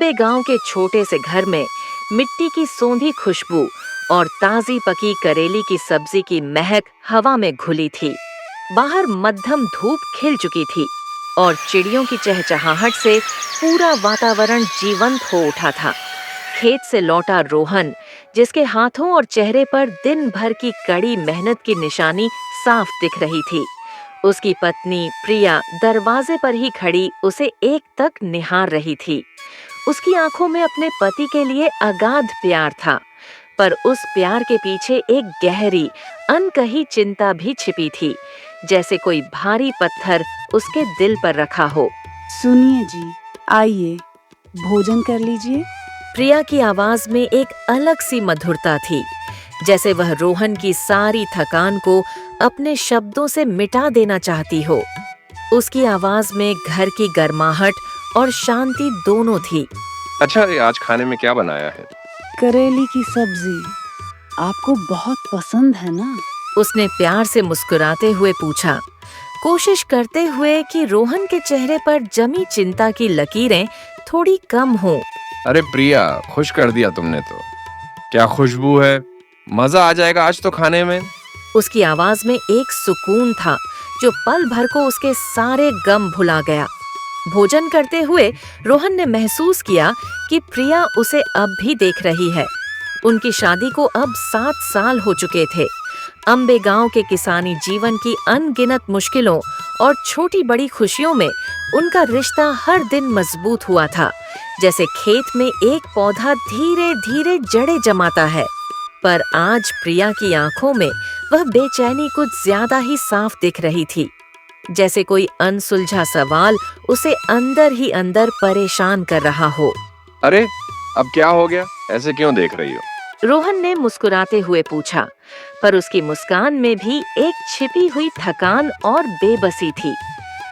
अम्बे गांव के छोटे से घर में मिट्टी की सोंधी खुशबू और ताजी पकी करेली की सब्जी की महक हवा में घुली थी। बाहर मध्यम धूप खिल चुकी थी और चिड़ियों की चहचहाहट से पूरा वातावरण जीवंत हो उठा था। खेत से लौटा रोहन, जिसके हाथों और चेहरे पर दिन भर की कड़ी मेहनत की निशानी साफ दिख रही थी, उसकी पत्नी प्रिया दरवाजे पर ही खड़ी उसे एकटक निहार रही थी। उसकी आंखों में अपने पति के लिए अगाध प्यार था, पर उस प्यार के पीछे एक गहरी, अनकही चिंता भी छिपी थी, जैसे कोई भारी पत्थर उसके दिल पर रखा हो। सुनिए जी, आइए भोजन कर लीजिए। प्रिया की आवाज में एक अलग सी मधुरता थी, जैसे वह रोहन की सारी थकान को अपने शब्दों से मिटा देना चाहती हो। उसकी आवाज में घर की गर्माहट और शांति दोनों थी। अच्छा, ये आज खाने में क्या बनाया है? करेली की सब्जी आपको बहुत पसंद है ना? उसने प्यार से मुस्कुराते हुए पूछा, कोशिश करते हुए कि रोहन के चेहरे पर जमी चिंता की लकीरें थोड़ी कम हों। अरे प्रिया, खुश कर दिया तुमने तो। क्या खुशबू है, मजा आ जाएगा आज तो खाने में। उसकी आवाज में एक सुकून था जो पल भर को उसके सारे गम भुला गया। भोजन करते हुए रोहन ने महसूस किया कि प्रिया उसे अब भी देख रही है। उनकी शादी को अब 7 साल हो चुके थे। अम्बे गांव के किसानी जीवन की अनगिनत मुश्किलों और छोटी बड़ी खुशियों में उनका रिश्ता हर दिन मजबूत हुआ था, जैसे खेत में एक पौधा धीरे धीरे जड़ें जमाता है। पर आज प्रिया की आंखों में वह बेचैनी कुछ ज्यादा ही साफ दिख रही थी, जैसे कोई अनसुलझा सवाल उसे अंदर ही अंदर परेशान कर रहा हो। अरे, अब क्या हो गया? ऐसे क्यों देख रही हो? रोहन ने मुस्कुराते हुए पूछा, पर उसकी मुस्कान में भी एक छिपी हुई थकान और बेबसी थी।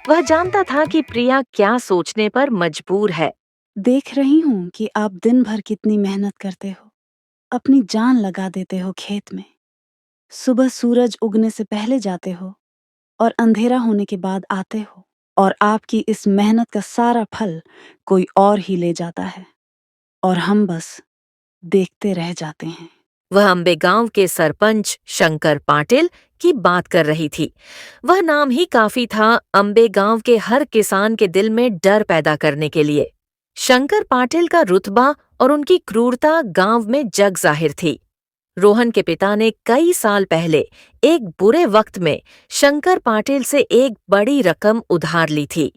वह जानता था कि प्रिया क्या सोचने पर मजबूर है। देख रही हूँ कि आप दिन भर कितनी मेहनत करते हो, अपनी जान लगा देते हो खेत में। सुबह सूरज उगने से पहले जाते हो और अंधेरा होने के बाद आते हो, और आपकी इस मेहनत का सारा फल कोई और ही ले जाता है और हम बस देखते रह जाते हैं। वह अम्बे गांव के सरपंच शंकर पाटिल की बात कर रही थी। वह नाम ही काफी था अम्बे गांव के हर किसान के दिल में डर पैदा करने के लिए। शंकर पाटिल का रुतबा और उनकी क्रूरता गांव में जग जाहिर थी। रोहन के पिता ने कई साल पहले एक बुरे वक्त में शंकर पाटिल से एक बड़ी रकम उधार ली थी।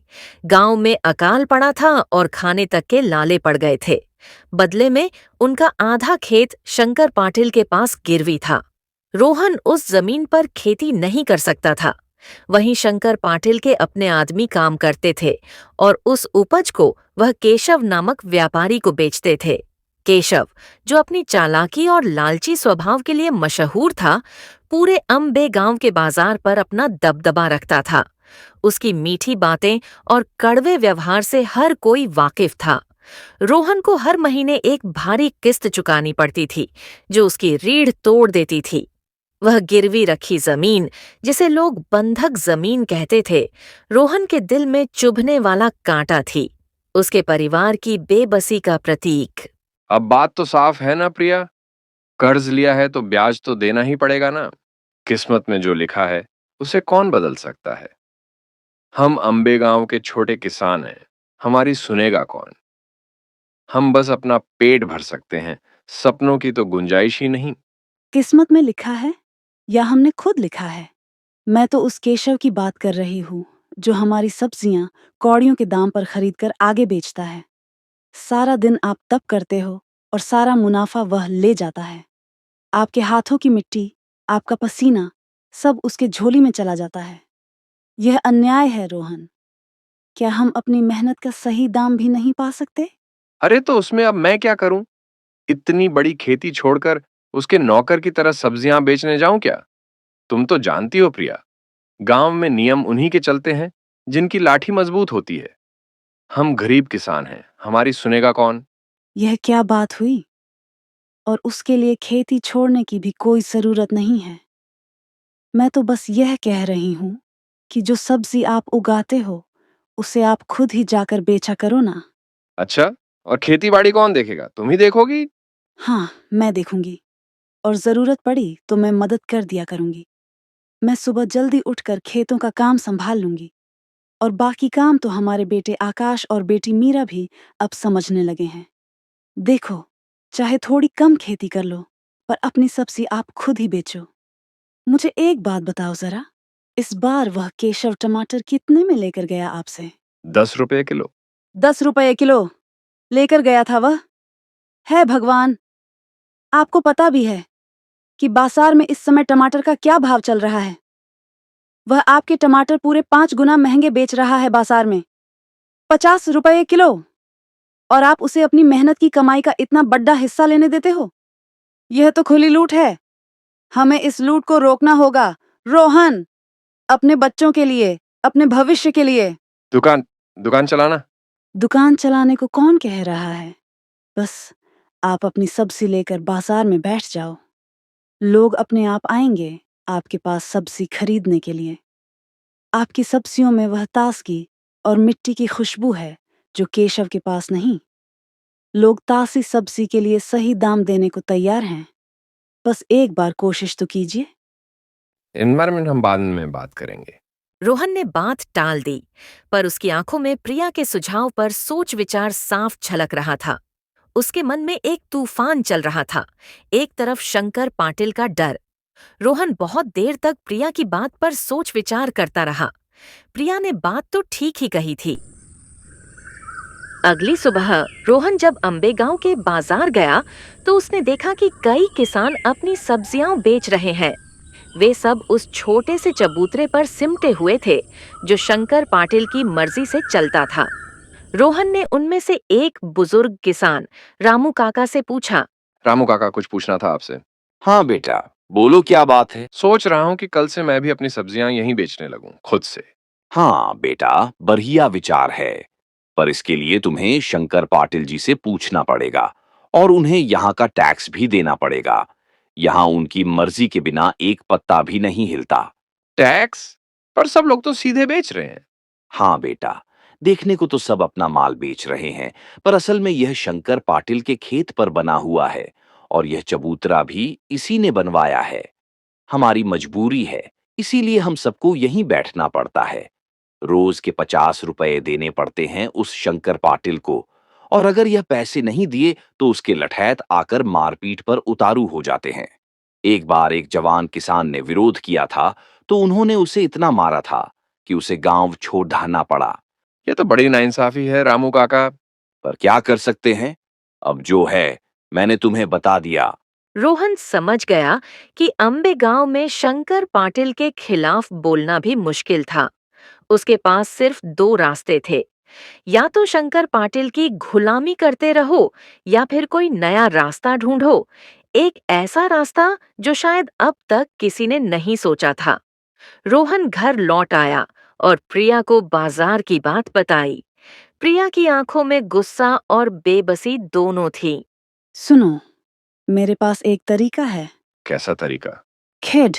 गांव में अकाल पड़ा था और खाने तक के लाले पड़ गए थे। बदले में उनका आधा खेत शंकर पाटिल के पास गिरवी था। रोहन उस जमीन पर खेती नहीं कर सकता था। वहीं शंकर पाटिल के अपने आदमी काम करते थे और उस उपज को वह केशव नामक व्यापारी को बेचते थे। केशव, जो अपनी चालाकी और लालची स्वभाव के लिए मशहूर था, पूरे अम्बे गांव के बाजार पर अपना दबदबा रखता था। उसकी मीठी बातें और कड़वे व्यवहार से हर कोई वाकिफ था। रोहन को हर महीने एक भारी किस्त चुकानी पड़ती थी, जो उसकी रीढ़ तोड़ देती थी। वह गिरवी रखी जमीन, जिसे लोग बंधक जमीन कहते थे, रोहन के दिल में चुभने वाला कांटा थी, उसके परिवार की बेबसी का प्रतीक। अब बात तो साफ है ना प्रिया, कर्ज लिया है तो ब्याज तो देना ही पड़ेगा ना। किस्मत में जो लिखा है उसे कौन बदल सकता है। हम अम्बे गांव के छोटे किसान हैं, हमारी सुनेगा कौन। हम बस अपना पेट भर सकते हैं, सपनों की तो गुंजाइश ही नहीं। किस्मत में लिखा है या हमने खुद लिखा है? मैं तो उस केशव की बात कर रही हूँ जो हमारी सब्जियां कौड़ियों के दाम पर खरीद कर आगे बेचता है। सारा दिन आप तप करते हो और सारा मुनाफा वह ले जाता है। आपके हाथों की मिट्टी, आपका पसीना, सब उसके झोली में चला जाता है। यह अन्याय है रोहन। क्या हम अपनी मेहनत का सही दाम भी नहीं पा सकते? अरे तो उसमें अब मैं क्या करूं? इतनी बड़ी खेती छोड़कर उसके नौकर की तरह सब्जियां बेचने जाऊं क्या? तुम तो जानती हो प्रिया, गांव में नियम उन्हीं के चलते हैं जिनकी लाठी मजबूत होती है। हम गरीब किसान हैं, हमारी सुनेगा कौन? यह क्या बात हुई? और उसके लिए खेती छोड़ने की भी कोई जरूरत नहीं है। मैं तो बस यह कह रही हूँ कि जो सब्जी आप उगाते हो उसे आप खुद ही जाकर बेचा करो ना। अच्छा, और खेती बाड़ी कौन देखेगा, तुम ही देखोगी? हाँ, मैं देखूंगी, और जरूरत पड़ी तो मैं मदद कर दिया करूंगी। मैं सुबह जल्दी उठकर खेतों का काम संभाल लूंगी, और बाकी काम तो हमारे बेटे आकाश और बेटी मीरा भी अब समझने लगे हैं। देखो, चाहे थोड़ी कम खेती कर लो, पर अपनी सब्जी आप खुद ही बेचो। मुझे एक बात बताओ जरा, इस बार वह केशव टमाटर कितने में लेकर गया आपसे? 10 रुपए किलो। 10 रुपये किलो लेकर गया था वह। है भगवान, आपको पता भी है कि बाजार में इस समय टमाटर का क्या भाव चल रहा है। वह आपके टमाटर पूरे 5 गुना महंगे बेच रहा है बाजार में, 50 रुपये किलो। और आप उसे अपनी मेहनत की कमाई का इतना बड़ा हिस्सा लेने देते हो। यह तो खुली लूट है। हमें इस लूट को रोकना होगा, रोहन, अपने बच्चों के लिए, अपने भविष्य के लिए। दुकान दुकान चलाना। दुकान चलाने को कौन कह रहा है? बस आप अपनी सब्जी लेकर बाजार में बैठ जाओ। लोग अपने आप आएंगे आपके पास सब्जी खरीदने के लिए। आपकी सब्जियों में वह ताजगी और मिट्टी की खुशबू है जो केशव के पास नहीं। लोग ताजी सब्जी के लिए सही दाम देने को तैयार हैं। बस एक बार कोशिश तो कीजिए। इन बारे में हम बाद में बात करेंगे। रोहन ने बात टाल दी, पर उसकी आंखों में प्रिया के सुझाव पर सोच विचार साफ झलक रहा था। उसके मन में एक तूफान चल रहा था। एक तरफ शंकर पाटिल का डर। रोहन बहुत देर तक प्रिया की बात पर सोच विचार करता रहा। प्रिया ने बात तो ठीक ही कही थी। अगली सुबह रोहन जब अंबे गांव के बाजार गया तो उसने देखा कि कई किसान अपनी सब्जियां बेच रहे हैं। वे सब उस छोटे से चबूतरे पर सिमटे हुए थे जो शंकर पाटिल की मर्जी से चलता था। रोहन ने उनमें से एक बुजुर्ग किसान रामू काका से पूछा। रामू काका, कुछ पूछना था आपसे। हाँ बेटा, बोलो क्या बात है। सोच रहा हूँ कि कल से मैं भी अपनी सब्जियां यहीं बेचने लगूं, खुद से। हाँ बेटा, बढ़िया विचार है, पर इसके लिए तुम्हें शंकर पाटिल जी से पूछना पड़ेगा और उन्हें यहाँ का टैक्स भी देना पड़ेगा। यहाँ उनकी मर्जी के बिना एक पत्ता भी नहीं हिलता। टैक्स? पर सब लोग तो सीधे बेच रहे हैं। हाँ बेटा, देखने को तो सब अपना माल बेच रहे हैं, पर असल में यह शंकर पाटिल के खेत पर बना हुआ है और यह चबूतरा भी इसी ने बनवाया है। हमारी मजबूरी है, इसीलिए हम सबको यहीं बैठना पड़ता है। रोज के 50 रुपए देने पड़ते हैं उस शंकर पाटिल को, और अगर यह पैसे नहीं दिए तो उसके लठैत आकर मारपीट पर उतारू हो जाते हैं। एक बार एक जवान किसान ने विरोध किया था तो उन्होंने उसे इतना मारा था कि उसे गांव छोड़ भागना पड़ा। ये तो बड़ी नाइंसाफी है रामू काका। पर क्या कर सकते हैं, अब जो है मैंने तुम्हें बता दिया। रोहन समझ गया कि अंबे गांव में शंकर पाटिल के खिलाफ बोलना भी मुश्किल था। उसके पास सिर्फ 2 रास्ते थे, या तो शंकर पाटिल की गुलामी करते रहो या फिर कोई नया रास्ता ढूंढो, एक ऐसा रास्ता जो शायद अब तक किसी ने नहीं सोचा था। रोहन घर लौट आया और प्रिया को बाजार की बात बताई। प्रिया की आंखों में गुस्सा और बेबसी दोनों थी। सुनो, मेरे पास एक तरीका है। कैसा तरीका? खेड,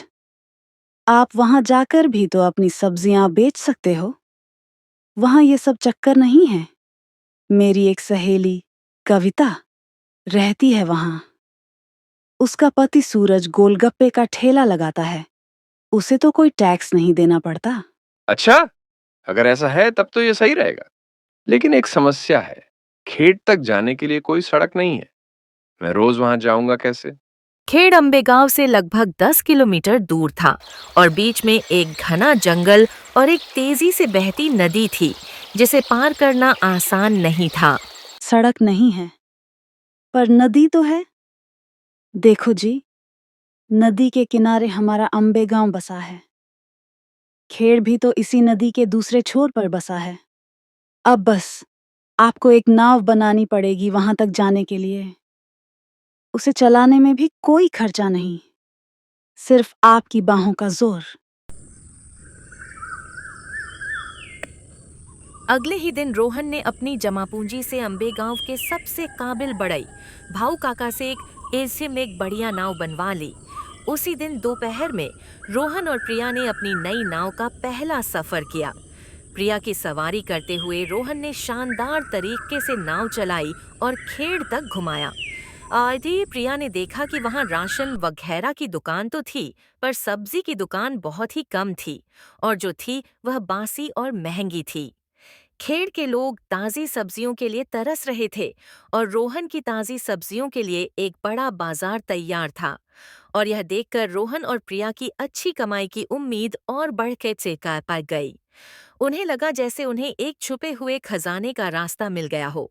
आप वहां जाकर भी तो अपनी सब्जियां बेच सकते हो। वहां ये सब चक्कर नहीं है। मेरी एक सहेली कविता रहती है वहां। उसका पति सूरज गोलगप्पे का ठेला लगाता है। उसे तो कोई टैक्स नहीं देना पड़ता। अच्छा, अगर ऐसा है तब तो ये सही रहेगा। लेकिन एक समस्या है, खेत तक जाने के लिए कोई सड़क नहीं है। मैं रोज वहां जाऊंगा कैसे? खेड़ अंबे गांव से लगभग 10 किलोमीटर दूर था और बीच में एक घना जंगल और एक तेजी से बहती नदी थी जिसे पार करना आसान नहीं था। सड़क नहीं है, पर नदी तो है। देखो जी, नदी के किनारे हमारा अंबे गांव बसा है। खेड़ भी तो इसी नदी के दूसरे छोर पर बसा है। अब बस आपको एक नाव बनानी पड़ेगी वहां तक जाने के लिए। उसे चलाने में भी कोई खर्चा नहीं, सिर्फ आपकी बाहों का जोर। अगले ही दिन रोहन ने अपनी जमा पूंजी से अंबे गांव के सबसे काबिल बढ़ई भाऊ काका से एक बढ़िया नाव बनवा ली। उसी दिन दोपहर में रोहन और प्रिया ने अपनी नई नाव का पहला सफर किया। प्रिया की सवारी करते हुए रोहन ने शानदार तरीके से नाव चलाई और खेड़ तक घुमाया। आदि प्रिया ने देखा कि वहां राशन वगैरह की दुकान तो थी, पर सब्जी की दुकान बहुत ही कम थी, और जो थी वह बासी और महंगी थी। खेड़ के लोग ताज़ी सब्जियों के लिए तरस रहे थे, और रोहन की ताज़ी सब्जियों के लिए एक बड़ा बाजार तैयार था। और यह देखकर रोहन और प्रिया की अच्छी कमाई की उम्मीद और बढ़ के चेका पा गई। उन्हें लगा जैसे उन्हें एक छुपे हुए खजाने का रास्ता मिल गया हो।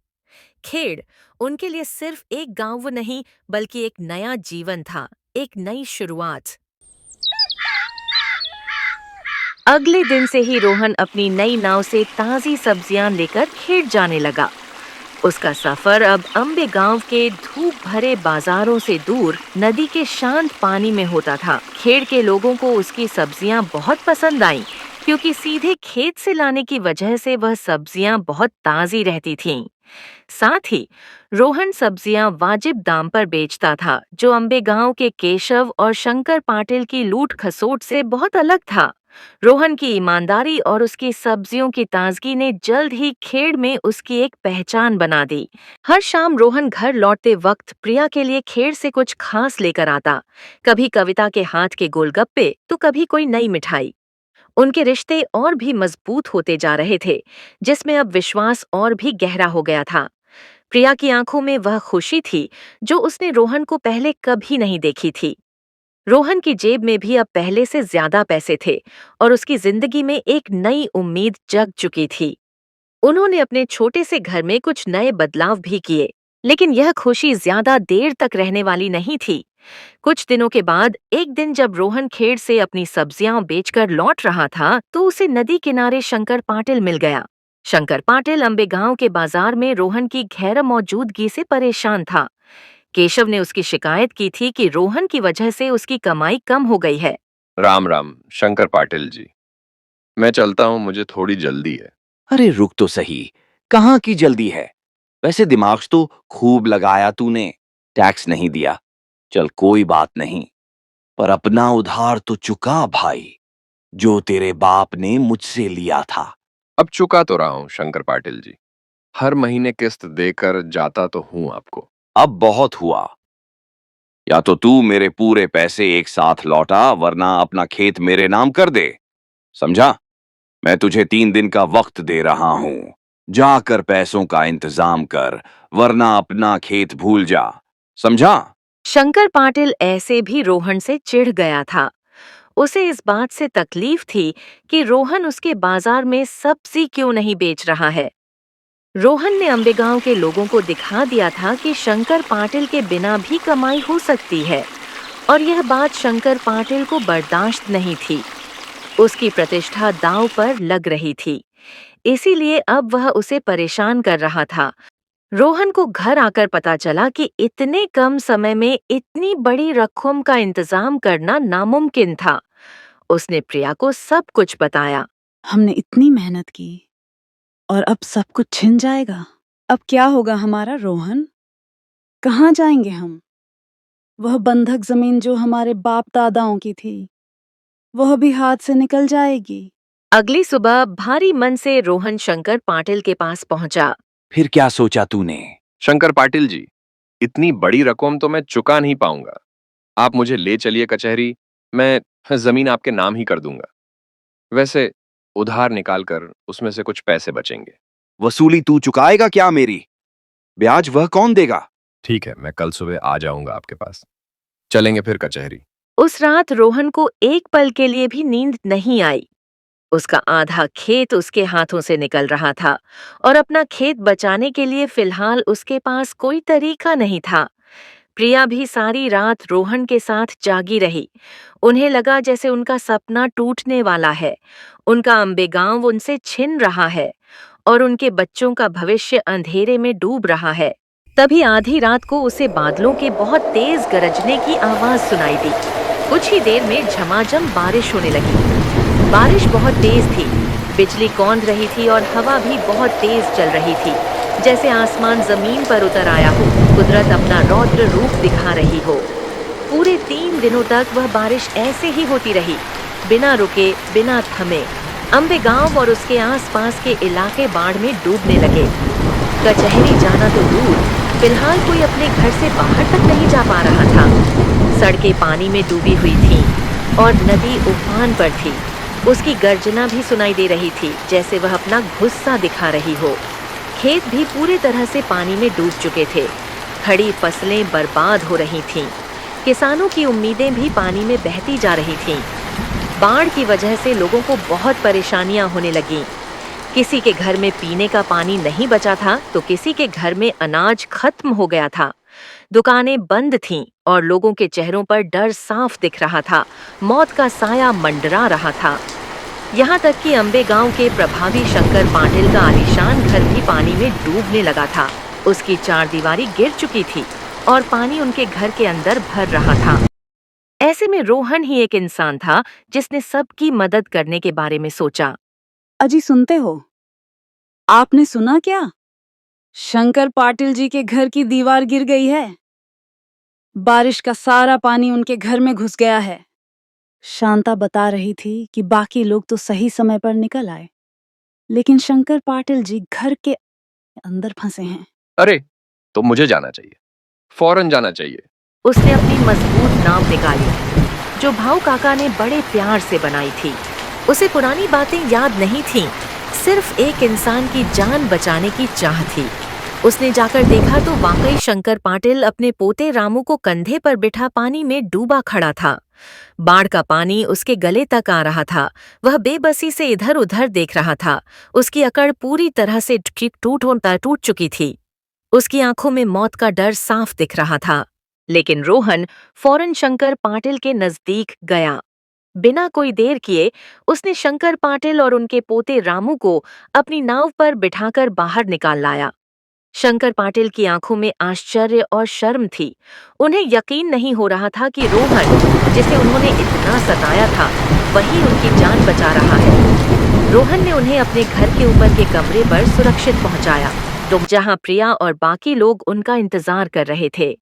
खेड़ उनके लिए सिर्फ एक गांव नहीं, बल्कि एक नया जीवन था, एक नई शुरुआत। अगले दिन से ही रोहन अपनी नई नाव से ताज़ी सब्जियां लेकर खेड़ जाने लगा। उसका सफर अब अम्बे गांव के धूप भरे बाजारों से दूर नदी के शांत पानी में होता था। खेड़ के लोगों को उसकी सब्जियां बहुत पसंद आईं, क्योंकि सीधे खेत से लाने की वजह से वह सब्जियां बहुत ताज़ी रहती थीं। साथ ही रोहन सब्जियां वाजिब दाम पर बेचता था, जो अम्बे गांव के केशव और शंकर पाटिल की लूट खसोट से बहुत अलग था। रोहन की ईमानदारी और उसकी सब्जियों की ताजगी ने जल्द ही खेड़ में उसकी एक पहचान बना दी। हर शाम रोहन घर लौटते वक्त प्रिया के लिए खेड़ से कुछ खास लेकर आता, कभी कविता के हाथ के गोलगप्पे तो कभी कोई नई मिठाई। उनके रिश्ते और भी मजबूत होते जा रहे थे, जिसमें अब विश्वास और भी गहरा हो गया था। प्रिया की आंखों में वह खुशी थी जो उसने रोहन को पहले कभी नहीं देखी थी। रोहन की जेब में भी अब पहले से ज्यादा पैसे थे, और उसकी जिंदगी में एक नई उम्मीद जग चुकी थी। उन्होंने अपने छोटे से घर में कुछ नए बदलाव भी किए, लेकिन यह खुशी ज्यादा देर तक रहने वाली नहीं थी। कुछ दिनों के बाद एक दिन जब रोहन खेड़ से अपनी सब्जियां बेचकर लौट रहा था, तो उसे नदी किनारे शंकर पाटिल मिल गया। शंकर पाटिल अम्बे गांव के बाजार में रोहन की गैर मौजूदगी से परेशान था। केशव ने उसकी शिकायत की थी कि रोहन की वजह से उसकी कमाई कम हो गई है। राम राम शंकर पाटिल जी, मैं चलता हूँ, मुझे थोड़ी जल्दी है। अरे रुक तो सही, कहाँ की जल्दी है? वैसे दिमाग तो खूब लगाया तूने, टैक्स नहीं दिया। चल कोई बात नहीं, पर अपना उधार तो चुका भाई, जो तेरे बाप ने मुझसे लिया था। अब चुका तो रहा हूँ शंकर पाटिल जी, हर महीने किस्त देकर जाता तो हूँ आपको। अब बहुत हुआ, या तो तू मेरे पूरे पैसे एक साथ लौटा, वरना अपना खेत मेरे नाम कर दे, समझा? मैं तुझे 3 दिन का वक्त दे रहा हूं, जाकर पैसों का इंतजाम कर, वरना अपना खेत भूल जा, समझा? शंकर पाटिल ऐसे भी रोहन से चिढ़ गया था। उसे इस बात से तकलीफ थी कि रोहन उसके बाजार में सब्जी क्यों नहीं बेच रहा है। रोहन ने अम्बे गांव के लोगों को दिखा दिया था कि शंकर पाटिल के बिना भी कमाई हो सकती है, और यह बात शंकर पाटिल को बर्दाश्त नहीं थी। उसकी प्रतिष्ठा दांव पर लग रही थी, इसीलिए अब वह उसे परेशान कर रहा था। रोहन को घर आकर पता चला कि इतने कम समय में इतनी बड़ी रकम का इंतजाम करना नामुमकिन था। उसने प्रिया को सब कुछ बताया। हमने इतनी मेहनत की और अब सब कुछ छिन जाएगा। अब क्या होगा हमारा रोहन? कहाँ जाएंगे हम? वह बंधक जमीन जो हमारे बाप दादाओं की थी, वह भी हाथ से निकल जाएगी। अगली सुबह भारी मन से रोहन शंकर पाटिल के पास पहुंचा। फिर क्या सोचा तूने? शंकर पाटिल जी, इतनी बड़ी रकम तो मैं चुका नहीं पाऊंगा। आप मुझे ले चलिए कचहरी, मैं जमीन आपके नाम ही कर दूंगा। वैसे उधार निकालकर उसमें से कुछ पैसे बचेंगे। वसूली तू चुकाएगा क्या मेरी? ब्याज वह कौन देगा? ठीक है, मैं कल सुबह आ जाऊंगा आपके पास, चलेंगे फिर कचहरी। उस रात रोहन को एक पल के लिए भी नींद नहीं आई। उसका आधा खेत उसके हाथों से निकल रहा था, और अपना खेत बचाने के लिए फिलहाल उसके पास कोई तरीका नहीं था। प्रिया भी सारी रात रोहन के साथ जागी रही। उन्हें लगा जैसे उनका सपना टूटने वाला है, उनका अम्बे गांव उनसे छिन रहा है, और उनके बच्चों का भविष्य अंधेरे में डूब रहा है। तभी आधी रात को उसे बादलों के बहुत तेज गरजने की आवाज सुनाई दी। कुछ ही देर में झमाझम बारिश होने लगी। बारिश बहुत तेज थी, बिजली कौंध रही थी और हवा भी बहुत तेज चल रही थी, जैसे आसमान जमीन पर उतर आया हो, कुदरत अपना रौद्र रूप दिखा रही हो। पूरे 3 दिनों तक वह बारिश ऐसे ही होती रही, बिना रुके, बिना थमे। अम्बे गांव और उसके आसपास के इलाके बाढ़ में डूबने लगे। कचहरी जाना तो दूर, फिलहाल कोई अपने घर से बाहर तक नहीं जा पा रहा था। सड़कें पानी में डूबी हुई थीं और नदी उफान पर थी। उसकी गर्जना भी सुनाई दे रही थी, जैसे वह अपना गुस्सा दिखा रही हो। खेत भी पूरी तरह से पानी में डूब चुके थे। खड़ी फसलें बर्बाद हो रही थीं। किसानों की उम्मीदें भी पानी में बहती जा रही थीं। बाढ़ की वजह से लोगों को बहुत परेशानियां होने लगीं। किसी के घर में पीने का पानी नहीं बचा था तो किसी के घर में अनाज खत्म हो गया था। दुकानें बंद थीं और लोगों के चेहरों पर डर साफ दिख रहा था। मौत का साया मंडरा रहा था। यहाँ तक कि अम्बे गांव के प्रभावी शंकर पाटिल का आलीशान घर भी पानी में डूबने लगा था। उसकी चारदीवारी गिर चुकी थी और पानी उनके घर के अंदर भर रहा था। ऐसे में रोहन ही एक इंसान था जिसने सबकी मदद करने के बारे में सोचा। अजी सुनते हो? आपने सुना क्या? शंकर पाटिल जी के घर की दीवार गिर गई है। बारिश का सारा पानी उनके घर में घुस गया है। शांता बता रही थी कि बाकी लोग तो सही समय पर निकल आए, लेकिन शंकर पाटिल जी घर के अंदर फंसे हैं। अरे, तो मुझे जाना चाहिए, फौरन जाना चाहिए। उसने अपनी मजबूत नाव निकाली, जो भाऊ काका ने बड़े प्यार से बनाई थी। उसे पुरानी बातें याद नहीं थीं, सिर्फ एक इंसान की जान बचाने की चाह थी। उसने जाकर देखा तो वाकई शंकर पाटिल अपने पोते रामू को कंधे पर बिठा पानी में डूबा खड़ा था। बाढ़ का पानी उसके गले तक आ रहा था। वह बेबसी से इधर उधर देख रहा था। उसकी अकड़ पूरी तरह से टूट चुकी थी। उसकी आंखों में मौत का डर साफ दिख रहा था। लेकिन रोहन फौरन शंकर पाटिल के नजदीक गया। बिना कोई देर किए उसने शंकर पाटिल और उनके पोते रामू को अपनी नाव पर बिठाकर बाहर निकाल लाया। शंकर पाटिल की आंखों में आश्चर्य और शर्म थी। उन्हें यकीन नहीं हो रहा था कि रोहन, जिसे उन्होंने इतना सताया था, वही उनकी जान बचा रहा है। रोहन ने उन्हें अपने घर के ऊपर के कमरे पर सुरक्षित पहुंचाया, जहां प्रिया और बाकी लोग उनका इंतजार कर रहे थे।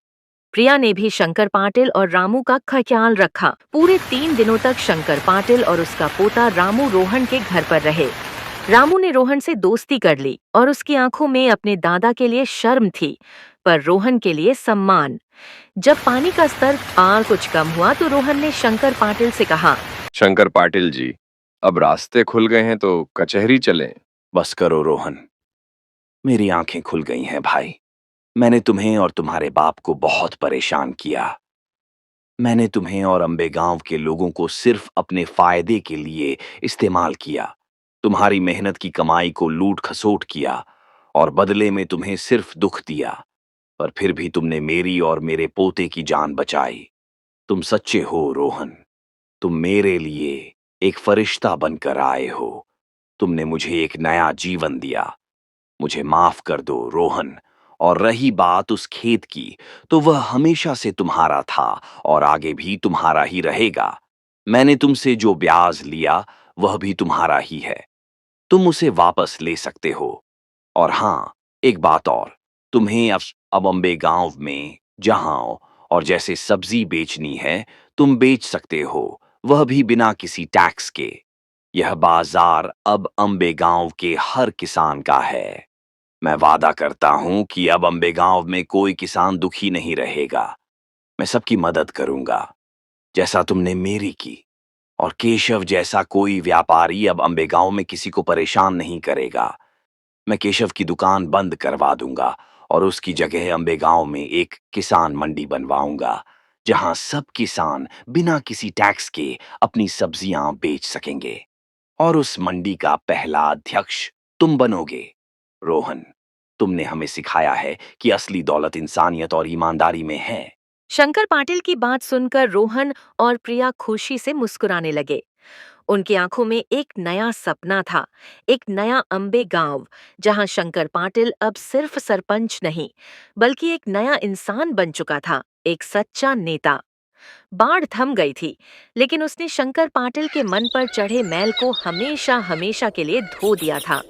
प्रिया ने भी शंकर पाटिल और रामू का ख्याल रखा। पूरे 3 दिनों तक शंकर पाटिल और उसका पोता रामू रोहन के घर पर रहे। रामू ने रोहन से दोस्ती कर ली और उसकी आंखों में अपने दादा के लिए शर्म थी, पर रोहन के लिए सम्मान। जब पानी का स्तर और कुछ कम हुआ तो रोहन ने शंकर पाटिल से कहा, शंकर पाटिल जी, अब रास्ते खुल गए हैं तो कचहरी चलें। बस करो रोहन, मेरी आंखें खुल गई हैं भाई। मैंने तुम्हें और तुम्हारे बाप को बहुत परेशान किया। मैंने तुम्हें और अम्बे गांव के लोगों को सिर्फ अपने फायदे के लिए इस्तेमाल किया। तुम्हारी मेहनत की कमाई को लूट खसोट किया और बदले में तुम्हें सिर्फ दुख दिया। पर फिर भी तुमने मेरी और मेरे पोते की जान बचाई। तुम सच्चे हो रोहन। तुम मेरे लिए एक फरिश्ता बनकर आए हो। तुमने मुझे एक नया जीवन दिया। मुझे माफ कर दो रोहन। और रही बात उस खेत की, तो वह हमेशा से तुम्हारा था और आगे भी तुम्हारा ही रहेगा। मैंने तुमसे जो ब्याज लिया वह भी तुम्हारा ही है। तुम उसे वापस ले सकते हो। और हाँ, एक बात और, तुम्हें अब अम्बे गांव में जहां और जैसे सब्जी बेचनी है तुम बेच सकते हो, वह भी बिना किसी टैक्स के। यह बाजार अब अम्बे गांव के हर किसान का है। मैं वादा करता हूं कि अब अम्बे गांव में कोई किसान दुखी नहीं रहेगा। मैं सबकी मदद करूंगा, जैसा तुमने मेरी की। और केशव जैसा कोई व्यापारी अब अम्बे गांव में किसी को परेशान नहीं करेगा। मैं केशव की दुकान बंद करवा दूंगा और उसकी जगह अम्बे गांव में एक किसान मंडी बनवाऊंगा, जहां सब किसान बिना किसी टैक्स के अपनी सब्जियां बेच सकेंगे। और उस मंडी का पहला अध्यक्ष तुम बनोगे। रोहन, तुमने हमें सिखाया है कि असली दौलत इंसानियत और ईमानदारी में है। शंकर पाटिल की बात सुनकर रोहन और प्रिया खुशी से मुस्कुराने लगे। उनकी आंखों में एक नया सपना था, एक नया अम्बे गांव, जहां शंकर पाटिल अब सिर्फ सरपंच नहीं, बल्कि एक नया इंसान बन चुका था, एक सच्चा नेता। बाढ़ थम गई थी, लेकिन उसने शंकर पाटिल के मन पर चढ़े मैल को हमेशा हमेशा के लिए धो दिया था।